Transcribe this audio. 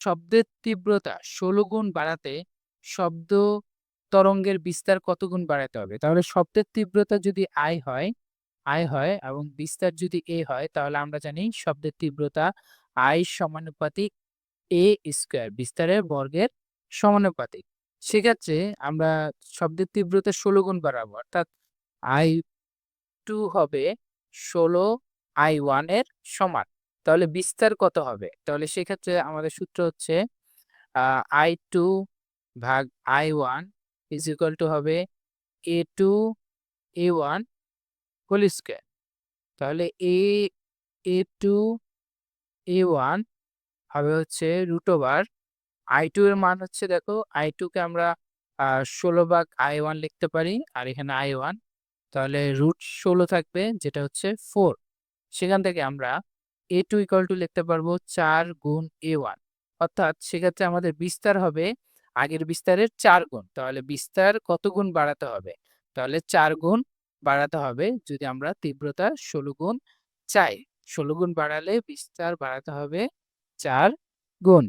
শব্দের তীব্রতা ১৬ গুণ বাড়াতে শব্দ তরঙ্গের বিস্তার কত গুণ বাড়াতে হবে? তাহলে শব্দের তীব্রতা যদি I হয় এবং বিস্তার যদি A হয় তাহলে আমরা জানি শব্দের তীব্রতা I সমানুপাতিক A স্কয়ার বিস্তারের বর্গের সমানুপাতিক। সেক্ষেত্রে আমরা শব্দের তীব্রতা ১৬ গুণ বাড়াবো। অর্থাৎ I2 হবে ১৬ I1 এর সমান। তাহলে বিস্তার কত হবে? তাহলে সেক্ষেত্রে আমাদের সূত্র হচ্ছে আ I2 ভাগ I1 ইজ ইকুয়াল টু হবে A2 A1 হোল স্কয়ার। তাহলে A2 A1 হবে হচ্ছে রুট ওভার I2 এর মান হচ্ছে দেখো I2 কে আমরা ১৬ ভাগ I1 লিখতে পারি। আর এখানে I1 তাহলে রুট ১৬ থাকবে যেটা হচ্ছে 4। সেখান থেকে আমরা A2 ইকুয়াল টু লিখতে পারবো ৪ গুণ A1। অর্থাৎ সেক্ষেত্রে আমাদের বিস্তার হবে আগের বিস্তারের ৪ গুণ। তাহলে বিস্তার কত গুণ বাড়াতে হবে? তাহলে ৪ গুণ বাড়াতে হবে যদি আমরা তীব্রতা ১৬ গুণ চাই। ১৬ গুণ বাড়ালে বিস্তার বাড়াতে হবে ৪ গুণ।